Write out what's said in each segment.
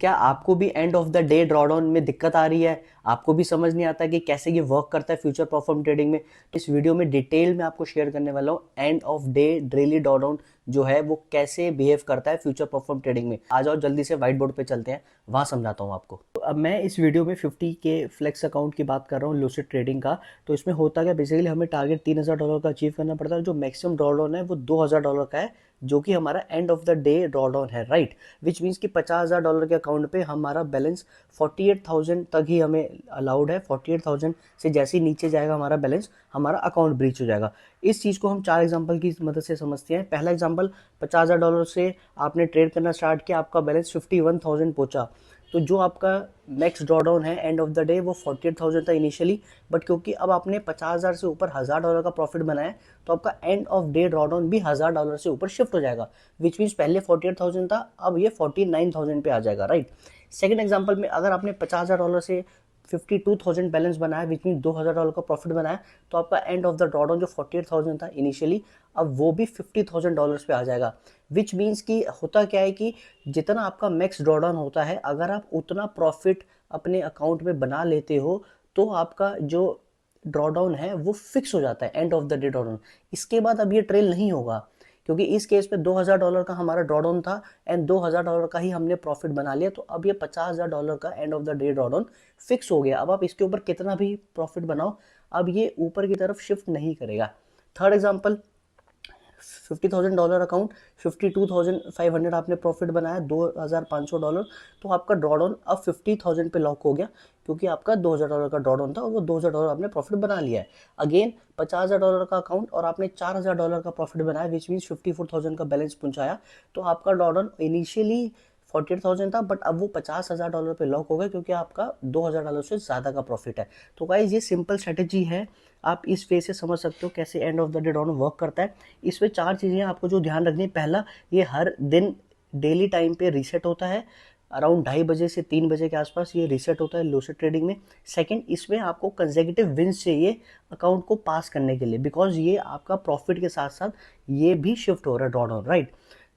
क्या आपको भी and of the day drawdown में दिक्कत आ रही है? आपको भी समझ नहीं आता कि कैसे ये वर्क करता है फ्यूचर परफॉर्म ट्रेडिंग में? तो इस वीडियो में डिटेल में आपको शेयर करने वाला हूँ end of day daily drawdown जो है वो कैसे बिहेव करता है फ्यूचर परफॉर्म ट्रेडिंग में। आ जाओ जल्दी से व्हाइट बोर्ड पे चलते हैं, वहां समझाता हूँ आपको। तो अब मैं इस वीडियो में 50 के फ्लेक्स अकाउंट की बात कर रहा हूँ, लूसिड ट्रेडिंग का। तो इसमें होता क्या, बेसिकली हमें टारगेट $3000 का अचीव करना पड़ता है। जो मैक्सिमम ड्रॉडाउन है वो $2000 का है, जो कि हमारा and of the day drawdown है, राइट। विच मीन्स कि $50000 के अकाउंट पे हमारा बैलेंस 48,000 तक ही हमें अलाउड है। 48,000 से जैसे ही नीचे जाएगा हमारा बैलेंस, हमारा अकाउंट ब्रीच हो जाएगा। इस चीज़ को हम 4 एग्जांपल की मदद से समझते हैं। पहला एग्जांपल, $50,000 से आपने ट्रेड करना स्टार्ट किया, आपका बैलेंस 51,000 पहुंचा। तो जो आपका मैक्स ड्रॉडाउन है एंड ऑफ द डे वो 48,000 था इनिशियली, बट क्योंकि अब आपने 50,000 से ऊपर $1000 का प्रॉफिट बनाया, तो आपका एंड ऑफ डे ड्रॉडाउन भी $1000 से ऊपर शिफ्ट हो जाएगा। विच मीन्स पहले 48,000 था, अब ये 49,000 पे आ जाएगा, राइट। सेकेंड एग्जाम्पल में अगर आपने $50,000 से 52,000 बैलेंस बनाया, विच मीन $2000 का प्रॉफिट बनाया, तो आपका एंड ऑफ द ड्रॉडाउन जो 48,000 था इनिशियली, अब वो भी $50,000 पे आ जाएगा। विच मीन्स कि होता क्या है कि जितना आपका मैक्स ड्रॉडाउन होता है, अगर आप उतना प्रॉफिट अपने अकाउंट में बना लेते हो, तो आपका जो ड्रॉडाउन है वो फिक्स हो जाता है and of the day drawdown. इसके बाद अब ये ट्रेल नहीं होगा, क्योंकि इस केस में $2000 का हमारा ड्रॉडाउन था एंड $2000 का ही हमने प्रॉफिट बना लिया। तो अब ये $50,000 का and of the day drawdown fix हो गया। अब आप इसके ऊपर कितना भी प्रॉफिट बनाओ, अब ये ऊपर की तरफ शिफ्ट नहीं करेगा। थर्ड एग्जाम्पल, $50,000 अकाउंट, 52,500 आपने प्रॉफिट बनाया, $2,500, तो आपका ड्रॉडाउन अब 50,000 पे लॉक हो गया, क्योंकि आपका $2000 का ड्रॉडाउन था और वो $2000 आपने प्रॉफिट बना लिया है। अगेन $50,000 का अकाउंट और आपने $4000 का प्रॉफिट बनाया, विच मीन्स 54,000 का बैलेंस पहुंचाया। तो आपका ड्रॉडाउन इनिशियली 48,000 था, बट अब वो $50,000 पे लॉक हो गया, क्योंकि आपका $2000 से ज़्यादा का प्रॉफिट है। तो गाइस ये सिंपल स्ट्रेटेजी है, आप इस वे से समझ सकते हो कैसे and of the day drawdown work करता है। इसमें 4 चीज़ें आपको जो ध्यान रखनी है। पहला, ये हर दिन डेली टाइम पे रीसेट होता है, अराउंड 2:30 से 3 बजे के आसपास ये रीसेट होता है लूसिड ट्रेडिंग में। सेकंड, इसमें आपको कंसेक्यूटिव विंस चाहिए अकाउंट को पास करने के लिए, बिकॉज ये आपका प्रॉफिट के साथ साथ ये भी शिफ्ट हो रहा है ड्रॉडाउन, राइट।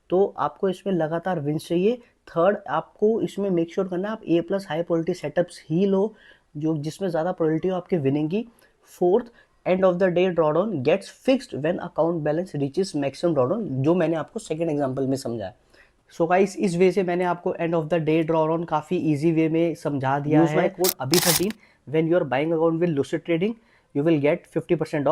तो आपको इसमें लगातार विंस चाहिए। थर्ड, आपको इसमें मेक श्योर करना है आप A+ हाई प्रोबेबिलिटी सेटअप्स ही लो, जो जिसमें ज़्यादा प्रोबेबिलिटी हो आपके विनिंग की। Fourth, end of the day drawdown gets fixed when account balance reaches maximum drawdown, जो मैंने आपको सेकंड एग्जांपल में समझाया। सो गाइस इस वे से मैंने आपको end of the day drawdown काफ़ी इजी वे में समझा दिया है। यूज माय कोड अभी 13 when you are buying account with Lucid Trading, you will get 50% of.